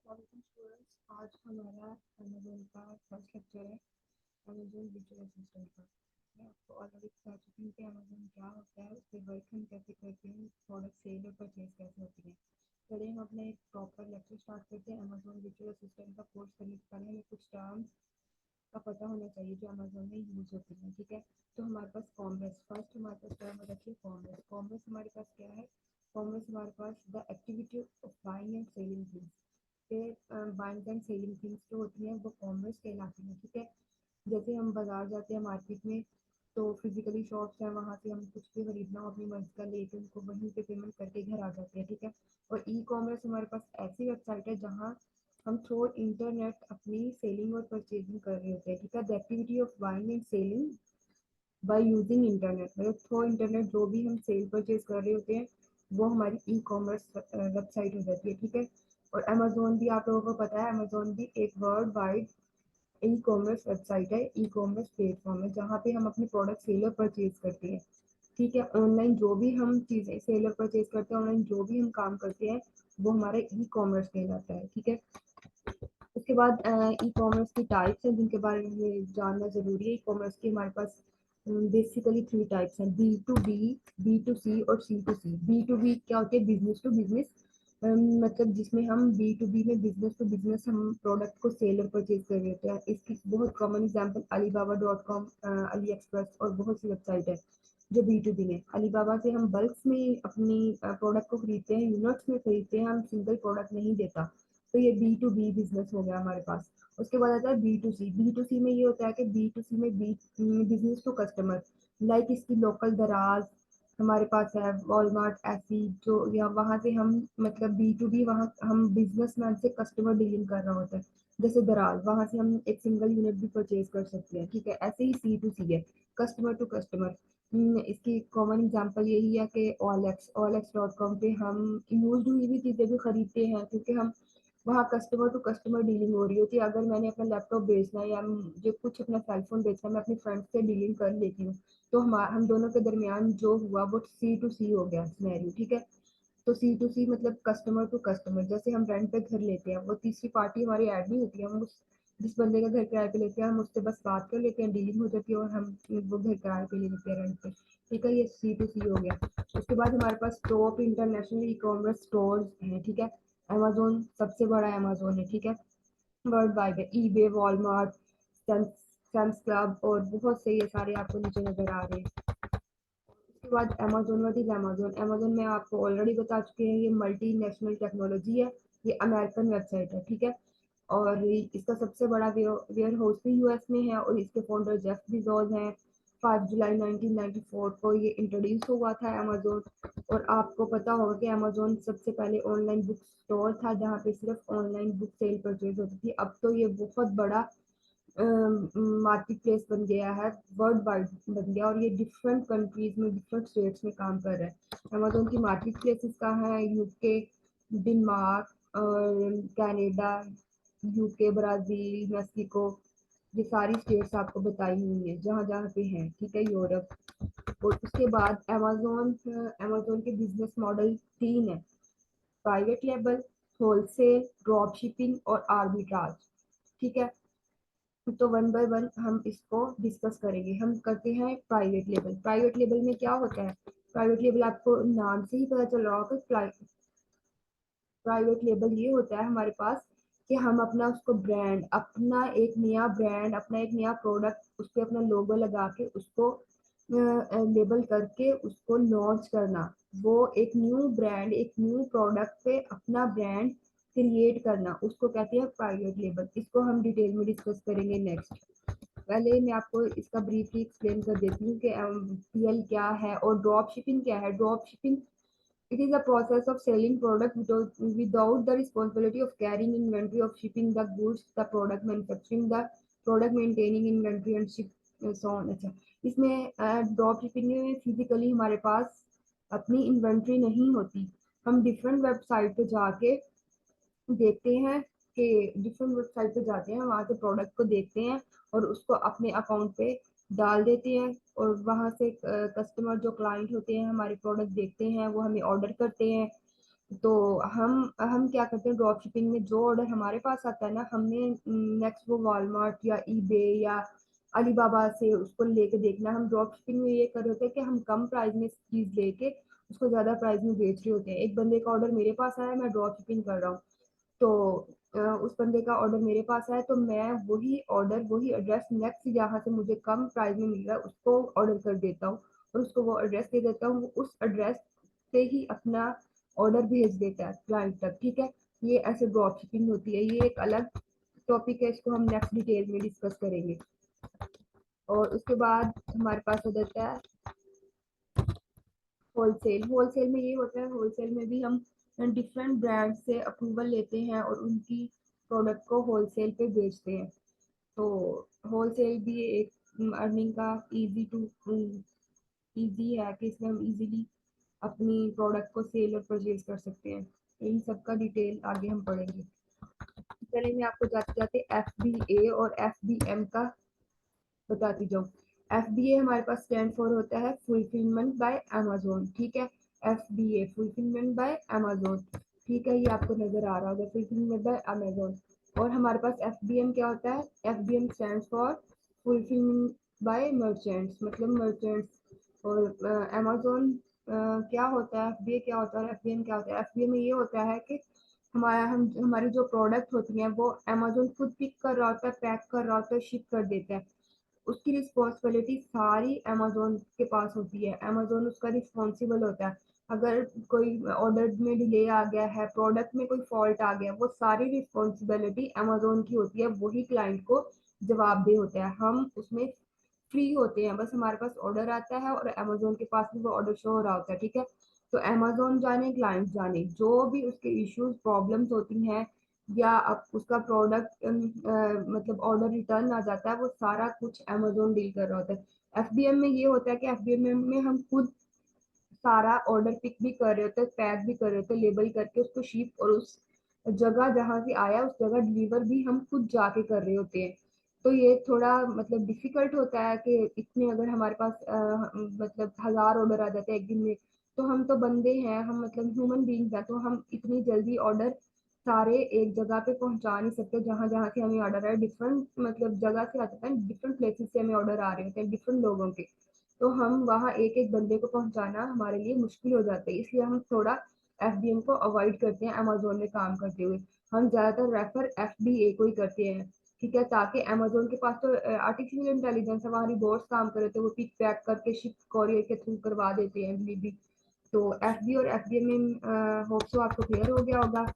वालेकुम स्टूडेंट्स, आज हमारा अमेज़न का फर्स्ट लेक्चर है। अमेज़न विजुअल असिस्टेंट का। मैं आपको ऑलरेडी बता चुकी हूँ कि अमेज़न क्या होता है, उसके वर्क हम कैसे करते हैं, प्रोडक्ट सेल और परचेज कैसे होती है। चलिए हम अपना एक प्रॉपर लेक्चर स्टार्ट करते हैं। अमेज़न विजुअल असिस्टेंट का कोर्स करने से पहले हमें कुछ टर्म्स का पता होना चाहिए जो अमेज़न में यूज़ होती हैं, ठीक है। तो हमारे पास कॉमर्स, फर्स्ट हमारे पास टर्म रखिए कॉमर्स। कॉमर्स हमारे पास क्या है? कॉमर्स हमारे पास the activity of buying and selling things के बाइंग एंड सेलिंग थिंग्स जो होती हैं वो कॉमर्स कहलाती हैं, ठीक है। जैसे हम बाजार जाते हैं मार्केट में, तो फिजिकली शॉप्स हैं, वहाँ से हम कुछ भी खरीदना हो अपनी मर्जी का लेके उनको वहीं पे पेमेंट करके घर आ जाते हैं, ठीक है। और ई कॉमर्स हमारे पास ऐसी वेबसाइट है जहाँ हम थ्रू इंटरनेट अपनी सेलिंग और परचेजिंग कर रहे होते हैं, ठीक है। The activity of buying and selling by using internet, मतलब थ्रू इंटरनेट जो भी हम सेल परचेज कर रहे होते हैं वो हमारी ई कॉमर्स वेबसाइट हो जाती है, ठीक है। और अमेजोन भी आप लोगों को पता है, अमेजोन भी एक world wide e commerce website है, ई कॉमर्स प्लेटफॉर्म है जहाँ पे हम अपने प्रोडक्ट सेल और परचेज करते हैं, ठीक है। ऑनलाइन जो भी हम चीज़ें सेल और परचेज करते हैं, ऑनलाइन जो भी हम काम करते हैं वो हमारा ई कॉमर्स कहलाता है, ठीक है। उसके बाद ई कॉमर्स की टाइप्स हैं जिनके बारे में हमें जानना ज़रूरी है। ई कॉमर्स की हमारे पास बेसिकली 3 टाइप्स हैं, B to B, B to C और C to C. B to B क्या होती है? बिजनेस टू बिजनेस, मतलब जिसमें हम बी टू बी में बिजनेस टू बिजनेस हम प्रोडक्ट को सेल और परचेज कर रहे होते हैं। इसकी बहुत common example alibaba.com, Ali express और बहुत सी वेबसाइट है जो बी टू बी है। अलीबाबा से हम बल्क में अपनी प्रोडक्ट को खरीदते हैं, यूनिट्स में खरीदते हैं, हम सिंगल प्रोडक्ट नहीं देता, तो ये बी टू बी बिजनेस हो गया हमारे पास। उसके बाद आता है B to C. B to C में ये होता है कि बी टू सी में बिजनेस टू कस्टमर, लाइक इसकी लोकल दराज हमारे पास है, वॉलमार्ट ऐसी जो, या वहाँ से हम मतलब बी टू बी, वहाँ हम बिजनेसमैन से कस्टमर डीलिंग कर रहा होता है। जैसे दराज, वहाँ से हम एक सिंगल यूनिट भी परचेज कर सकते हैं, ठीक है। ऐसे ही सी टू सी है, कस्टमर टू कस्टमर। इसकी कॉमन एग्जांपल यही है कि OLX.com पे हम यूज्ड हुई भी चीज़ें भी खरीदते हैं, क्योंकि हम वहाँ कस्टमर टू कस्टमर डीलिंग हो रही होती है। अगर मैंने अपना लैपटॉप बेचना है या मुझे कुछ अपना सेलफोन बेचना है, मैं अपने फ्रेंड से डीलिंग कर लेती हूँ, तो हम दोनों के दरमियान जो हुआ वो सी टू सी हो गया सिनेरियो, ठीक है। तो सी टू सी मतलब कस्टमर टू कस्टमर। जैसे हम रेंट पे घर लेते हैं, वो तीसरी पार्टी हमारी ऐड नहीं होती है, हम उस जिस बंदे का घर किराए पे लेते हैं हम उससे बस बात कर लेते हैं, डीलिंग हो जाती है और हम वो घर किराए पे ले लेते हैं रेंट पे, ठीक है। ये सी टू सी हो गया। उसके बाद हमारे पास top international e commerce stores हैं, ठीक है। अमेजोन सबसे बड़ा अमेजोन है, ठीक है, वर्ल्ड वाइड है। ईबे, वॉलमार्ट, सैम्स क्लब और बहुत से ये सारे आपको नीचे नजर आ रहे हैं। उसके बाद Amazon, what is Amazon? Amazon में आपको ऑलरेडी बता चुके हैं, ये मल्टी नेशनल टेक्नोलॉजी है, ये अमेरिकन वेबसाइट है, ठीक है। और इसका सबसे बड़ा वेयर हाउस भी यूएस में है और इसके फाउंडर जेफ बेजोस हैं। 5 जुलाई 1994 को ये इंट्रोड्यूस हुआ था अमेजोन। और आपको पता होगा कि अमेजोन सबसे पहले ऑनलाइन बुक स्टोर था जहाँ पे सिर्फ ऑनलाइन बुक सेल परचेज होती थी। अब तो ये बहुत बड़ा मार्केट प्लेस बन गया है, वर्ल्ड वाइड बन गया, और ये डिफरेंट कंट्रीज में, डिफरेंट स्टेट्स में काम कर रहा है। अमेजोन की मार्केट प्लेसेस कहाँ है? यूके, डेनमार्क और कनाडा, यूके, ब्राजील, मेक्सिको, ये सारी स्टेट्स आपको बताई हुई है जहाँ जहाँ पे हैं, ठीक है, यूरोप। और उसके बाद अमेजोन अमेजोन के बिजनेस मॉडल 3 है, private label, wholesale, drop shipping और आर्बिट्राज, ठीक है। तो वन बाय वन हम इसको डिस्कस करेंगे। हम करते हैं प्राइवेट लेबल। प्राइवेट लेबल में क्या होता है? प्राइवेट लेबल आपको नाम से ही पता चल रहा होगा। प्राइवेट लेबल ये होता है हमारे पास कि हम अपना उसको ब्रांड, अपना एक नया ब्रांड, अपना एक नया प्रोडक्ट, उस पर अपना लोगो लगा के उसको लेबल करके उसको लॉन्च करना। वो एक न्यू ब्रांड, एक न्यू प्रोडक्ट पे अपना ब्रांड क्रिएट करना, उसको कहते हैं प्राइवेट लेबल। इसको हम डिटेल में डिस्कस करेंगे नेक्स्ट। पहले मैं आपको इसका ब्रीफली एक्सप्लेन कर देती हूँ कि पीएल क्या है और ड्रॉप शिपिंग क्या है। Drop shipping, it is a process of selling product without the responsibility of carrying inventory, of shipping the goods, the product, manufacturing the product, maintaining inventory and ship so on। अच्छा, इसमें drop shipping में physically हमारे पास अपनी inventory नहीं होती। हम different website पे जाके देखते हैं कि डिफरेंट वेबसाइट पे जाते हैं, वहाँ से प्रोडक्ट को देखते हैं और उसको अपने अकाउंट पे डाल देते हैं। और वहाँ से कस्टमर जो क्लाइंट होते हैं हमारे प्रोडक्ट देखते हैं, वो हमें ऑर्डर करते हैं। तो हम क्या करते हैं, ड्रॉप शिपिंग में जो ऑर्डर हमारे पास आता है ना, हमने नेक्स्ट वो वॉलमार्ट या ईबे या अलीबाबा से उसको लेके देखना। हम ड्रॉप शिपिंग में ये कर रहे होते हैं कि हम कम प्राइस में चीज लेके उसको ज्यादा प्राइस में बेच रहे होते हैं। एक बंदे का ऑर्डर मेरे पास आया, मैं ड्रॉप शिपिंग कर रहा हूँ, तो उस बंदे का ऑर्डर मेरे पास आया, तो मैं वही ऑर्डर वही एड्रेस नेक्स्ट जहाँ से मुझे कम प्राइस में मिल रहा है उसको ऑर्डर कर देता हूँ, और उसको वो एड्रेस दे देता हूँ, वो उस एड्रेस पे ही अपना ऑर्डर भेज देता है क्लाइंट तक। ठीक है, ये ऐसे ड्रॉप शिपिंग होती है, ये एक अलग टॉपिक है, इसको हम नेक्स्ट डिटेल में डिस्कस करेंगे। और उसके बाद हमारे पास हो जाता है होलसेल। होलसेल में ये होता है, होलसेल में भी हम डिफरेंट ब्रांड से अप्रूवल लेते हैं और उनकी प्रोडक्ट को होलसेल पे बेचते हैं। तो होलसेल भी एक अर्निंग का इजी है कि इसमें हम इजीली अपनी प्रोडक्ट को सेल और परचेज कर सकते हैं। इन सब का डिटेल आगे हम पढ़ेंगे। चलिए मैं आपको जाते जाते FBA और FBM का बताती जाऊँ। FBA हमारे पास स्टैंड फॉर होता है फुलफिलमेंट बाय अमेजोन। ठीक है, FBA फुलफिलमेंट बाय अमेजोन। ठीक है, ये आपको नजर आ रहा होगा, फुलफिलमेंट बाय अमेजोन। और हमारे पास FBM क्या होता है, FBM stand for fulfilment bye merchants, मतलब मर्चेंट्स। और अमेजोन क्या होता है, FBA क्या होता है, FBM क्या होता है। FBA में ये होता है कि हमारी जो प्रोडक्ट होती है वो अमेजोन खुद पिक कर रहा होता है, पैक कर रहा होता है, शिप कर देता है। उसकी रिस्पॉन्सिबिलिटी सारी अमेजोन के पास होती है, अमेजोन उसका रिस्पॉन्सिबल होता है। अगर कोई ऑर्डर में डिले आ गया है, प्रोडक्ट में कोई फॉल्ट आ गया, वो सारी रिस्पॉन्सिबिलिटी अमेजोन की होती है, वही क्लाइंट को जवाबदेह होता है। हम उसमें फ्री होते हैं, बस हमारे पास ऑर्डर आता है और अमेजोन के पास भी वो ऑर्डर शो हो रहा होता है। ठीक है, तो अमेजोन जाने क्लाइंट जाने, जो भी उसके इश्यूज प्रॉब्लम्स होती हैं या अब उसका प्रोडक्ट मतलब ऑर्डर रिटर्न आ जाता है, वो सारा कुछ अमेजोन डील कर रहा होता है। FBM में ये होता है कि FBM में हम खुद सारा ऑर्डर पिक भी कर रहे होते हैं, पैक भी कर रहे होते हैं, लेबल करके उसको शिप, और उस जगह जहाँ से आया उस जगह डिलीवर भी हम खुद जाके कर रहे होते हैं। तो ये थोड़ा मतलब डिफिकल्ट होता है कि इतने अगर हमारे पास मतलब 1000 ऑर्डर आ जाते हैं एक दिन में, तो हम तो बंदे हैं, हम मतलब ह्यूमन बींग्स हैं, तो हम इतनी जल्दी ऑर्डर सारे एक जगह पे पहुंचा नहीं सकते। जहां जहां से हमें ऑर्डर है, डिफरेंट मतलब जगह से आते हैं, डिफरेंट प्लेसेस से हमें ऑर्डर आ रहे होते हैं, डिफरेंट लोगों के, तो हम वहाँ एक एक बंदे को पहुंचाना हमारे लिए मुश्किल हो जाता है। इसलिए हम थोड़ा FBM को अवॉइड करते हैं अमेजोन में काम करते हुए। हम ज्यादातर रेफर FBA को ही करते हैं। ठीक है, ताकि अमेजोन के पास तो आर्टिफिशियल इंटेलिजेंस है, वहाँ रिबोट्स काम कर रहे थे, वो पिक पैक करके शिप कॉरियर के थ्रू करवा देते हैं डिलीवरी। तो FB और FBM में होप सो आपको क्लियर हो गया होगा।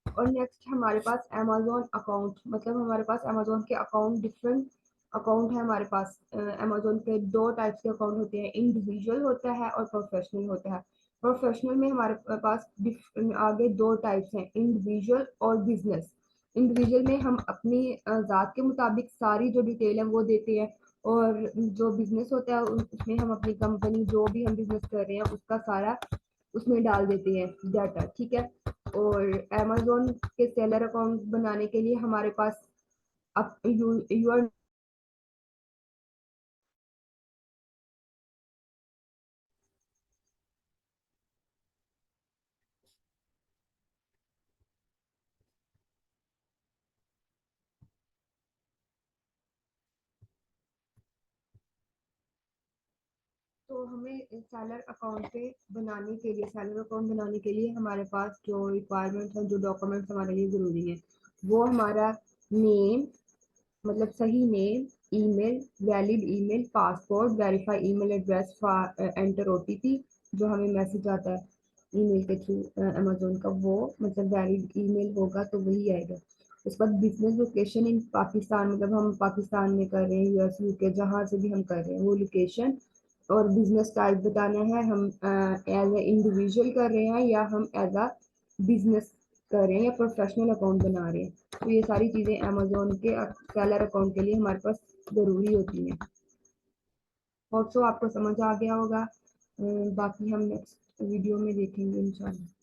और नेक्स्ट हमारे पास अमेजोन अकाउंट, मतलब हमारे पास अमेजोन के अकाउंट डिफरेंट अकाउंट है हमारे पास। अमेजोन के दो टाइप्स के अकाउंट होते हैं, इंडिविजुअल होता है और प्रोफेशनल होता है। प्रोफेशनल में हमारे पास आगे दो टाइप्स हैं, इंडिविजुअल और बिजनेस। इंडिविजुअल में हम अपनी ज़ात के मुताबिक सारी जो डिटेल है वो देते हैं, और जो बिजनेस होता है उसमें हम अपनी कंपनी जो भी हम बिजनेस कर रहे हैं उसका सारा उसमें डाल देते हैं डाटा। ठीक है, और अमेजोन के सेलर अकाउंट बनाने के लिए हमारे पास अब यूर तो हमें सेलर अकाउंट पे बनाने के लिए, सेलर अकाउंट बनाने के लिए हमारे पास जो रिक्वायरमेंट है, जो डॉक्यूमेंट्स हमारे लिए ज़रूरी है, वो हमारा नेम, मतलब सही name, email, valid email, passport, verify email address, enter OTP जो हमें मैसेज आता है ईमेल के थ्रू अमेजोन का, वो मतलब वैलिड ईमेल होगा तो वही आएगा। उसके बाद बिजनेस लोकेशन इन पाकिस्तान, मतलब हम पाकिस्तान में कर रहे हैं, US UK जहाँ से भी हम कर रहे हैं वो लोकेशन। और बिजनेस टाइप बताना है, हम एज ए इंडिविजुअल कर रहे हैं या हम एज अ बिजनेस कर रहे हैं या प्रोफेशनल अकाउंट बना रहे हैं। तो ये सारी चीज़ें अमेजोन के सेलर अकाउंट के लिए हमारे पास ज़रूरी होती हैं। होप सो आपको समझ आ गया होगा। बाकी हम नेक्स्ट वीडियो में देखेंगे इंशाल्लाह।